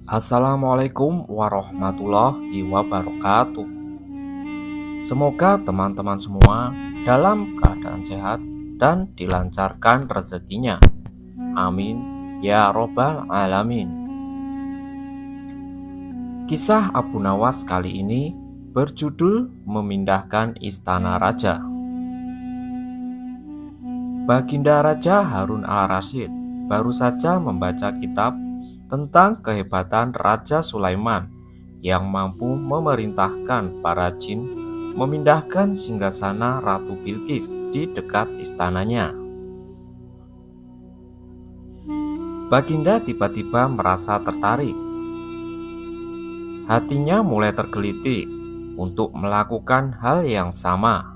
Assalamualaikum warahmatullahi wabarakatuh. Semoga teman-teman semua dalam keadaan sehat dan dilancarkan rezekinya. Amin ya robbal alamin. Kisah Abu Nawas kali ini berjudul Memindahkan Istana Raja. Baginda Raja Harun al-Rasyid baru saja membaca kitab tentang kehebatan Raja Sulaiman yang mampu memerintahkan para jin memindahkan singgasana Ratu Bilqis di dekat istananya. Baginda tiba-tiba merasa tertarik. Hatinya mulai tergelitik untuk melakukan hal yang sama.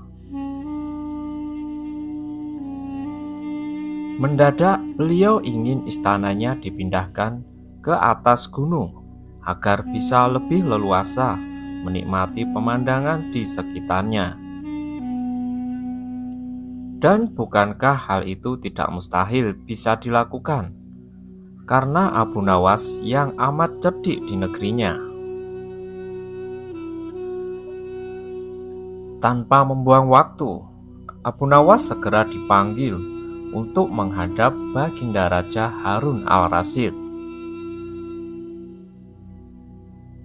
Mendadak beliau ingin istananya dipindahkan ke atas gunung agar bisa lebih leluasa menikmati pemandangan di sekitarnya. Dan bukankah hal itu tidak mustahil bisa dilakukan? Karena Abu Nawas yang amat cerdik di negerinya. Tanpa membuang waktu, Abu Nawas segera dipanggil untuk menghadap Baginda Raja Harun al-Rasyid.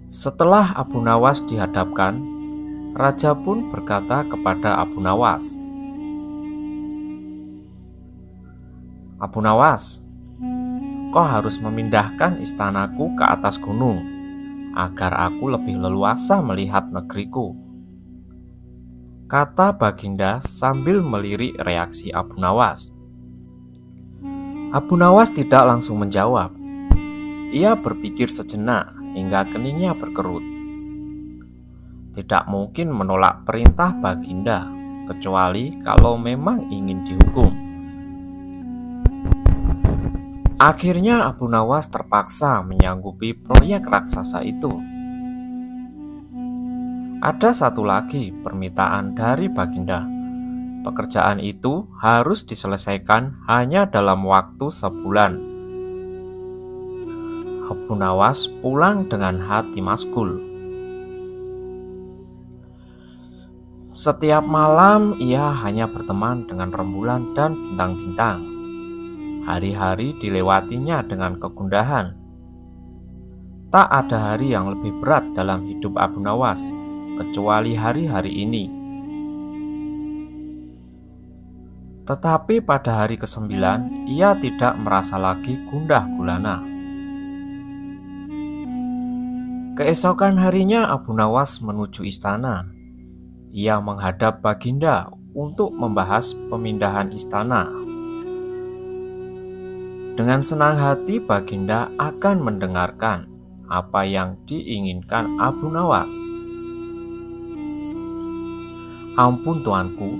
Setelah Abu Nawas dihadapkan, Raja pun berkata kepada Abu Nawas, "Abu Nawas, kau harus memindahkan istanaku ke atas gunung, agar aku lebih leluasa melihat negeriku," kata Baginda sambil melirik reaksi Abu Nawas. Abu Nawas tidak langsung menjawab. Ia berpikir sejenak hingga keningnya berkerut. Tidak mungkin menolak perintah Baginda, kecuali kalau memang ingin dihukum. Akhirnya Abu Nawas terpaksa menyanggupi proyek raksasa itu. Ada satu lagi permintaan dari Baginda. Pekerjaan itu harus diselesaikan hanya dalam waktu sebulan. Abu Nawas pulang dengan hati masgul. Setiap malam ia hanya berteman dengan rembulan dan bintang-bintang. Hari-hari dilewatinya dengan kegundahan. Tak ada hari yang lebih berat dalam hidup Abu Nawas kecuali hari-hari ini. Tetapi pada hari ke-9, ia tidak merasa lagi gundah gulana. Keesokan harinya Abu Nawas menuju istana. Ia menghadap Baginda untuk membahas pemindahan istana. Dengan senang hati Baginda akan mendengarkan apa yang diinginkan Abu Nawas. "Ampun tuanku,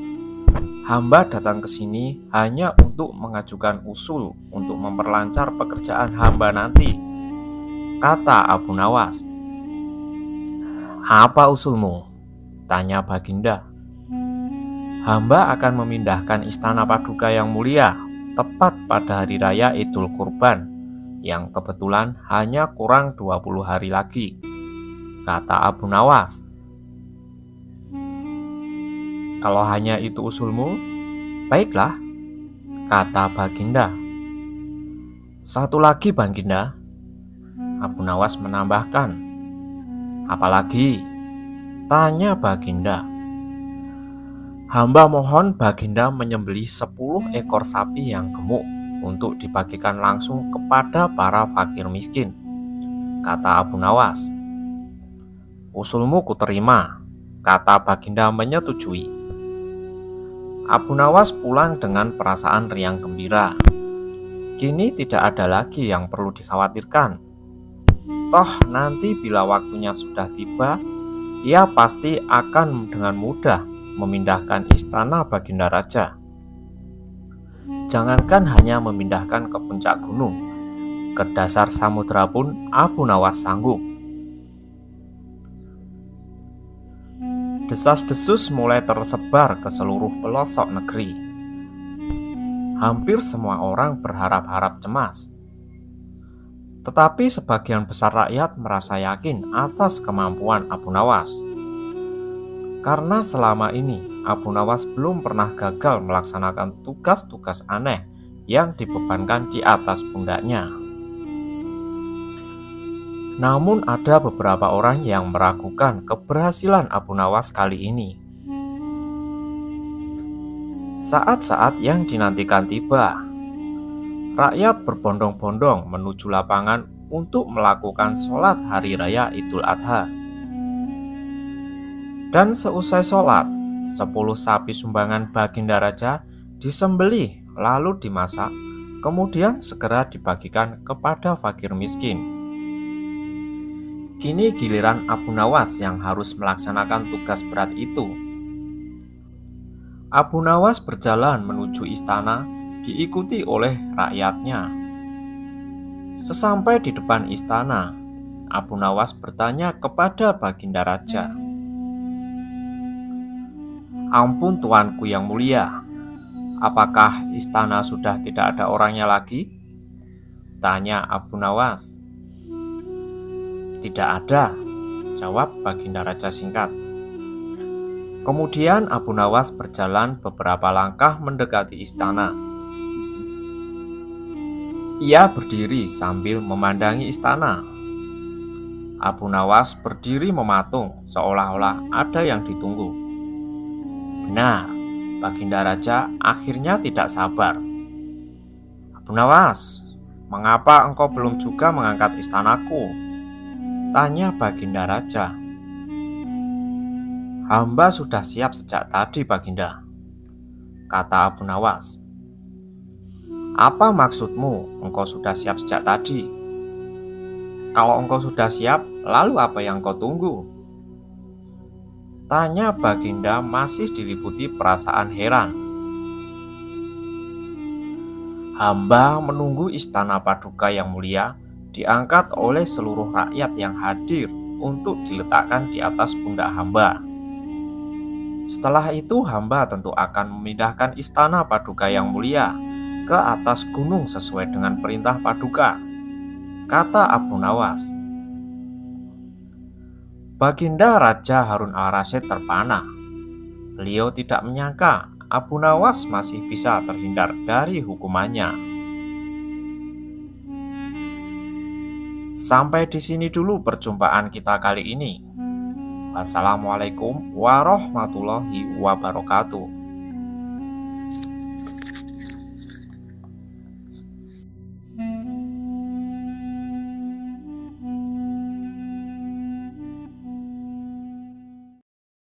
hamba datang ke sini hanya untuk mengajukan usul untuk memperlancar pekerjaan hamba nanti," kata Abu Nawas. "Apa usulmu?" tanya Baginda. "Hamba akan memindahkan istana Paduka yang mulia tepat pada hari raya Idul Kurban, yang kebetulan hanya kurang 20 hari lagi," kata Abu Nawas. "Kalau hanya itu usulmu, baiklah," kata Baginda. "Satu lagi Baginda," Abu Nawas menambahkan. "Apalagi?" tanya Baginda. "Hamba mohon Baginda menyembelih 10 ekor sapi yang gemuk untuk dibagikan langsung kepada para fakir miskin," kata Abu Nawas. "Usulmu kuterima," kata Baginda menyetujui. Abu Nawas pulang dengan perasaan riang gembira. Kini tidak ada lagi yang perlu dikhawatirkan. Toh nanti bila waktunya sudah tiba, ia pasti akan dengan mudah memindahkan istana Baginda Raja. Jangankan hanya memindahkan ke puncak gunung, ke dasar samudera pun Abu Nawas sanggup. Desas-desus mulai tersebar ke seluruh pelosok negeri. Hampir semua orang berharap-harap cemas. Tetapi sebagian besar rakyat merasa yakin atas kemampuan Abu Nawas. Karena selama ini Abu Nawas belum pernah gagal melaksanakan tugas-tugas aneh yang dibebankan di atas pundaknya. Namun ada beberapa orang yang meragukan keberhasilan Abu Nawas kali ini. Saat-saat yang dinantikan tiba, rakyat berbondong-bondong menuju lapangan untuk melakukan sholat hari raya Idul Adha. Dan seusai sholat, 10 sapi sumbangan Baginda Raja disembelih lalu dimasak, kemudian segera dibagikan kepada fakir miskin. Kini giliran Abu Nawas yang harus melaksanakan tugas berat itu. Abu Nawas berjalan menuju istana diikuti oleh rakyatnya. Sesampai di depan istana, Abu Nawas bertanya kepada Baginda Raja, "Ampun tuanku yang mulia, apakah istana sudah tidak ada orangnya lagi?" tanya Abu Nawas. "Tidak ada," jawab Baginda Raja singkat. Kemudian Abu Nawas berjalan beberapa langkah mendekati istana. Ia berdiri sambil memandangi istana. Abu Nawas berdiri mematung seolah-olah ada yang ditunggu. Benar, Baginda Raja akhirnya tidak sabar. "Abu Nawas, mengapa engkau belum juga mengangkat istanaku?" tanya Baginda Raja. "Hamba sudah siap sejak tadi, Baginda," kata Abu Nawas. "Apa maksudmu engkau sudah siap sejak tadi? Kalau engkau sudah siap, lalu apa yang kau tunggu?" tanya Baginda masih diliputi perasaan heran. "Hamba menunggu istana Paduka yang mulia diangkat oleh seluruh rakyat yang hadir untuk diletakkan di atas pundak hamba. Setelah itu hamba tentu akan memindahkan istana Paduka yang mulia ke atas gunung sesuai dengan perintah Paduka," kata Abu Nawas. Baginda Raja Harun al-Rasyid terpana. Beliau tidak menyangka Abu Nawas masih bisa terhindar dari hukumannya. Sampai di sini dulu perjumpaan kita kali ini. Wassalamualaikum warahmatullahi wabarakatuh.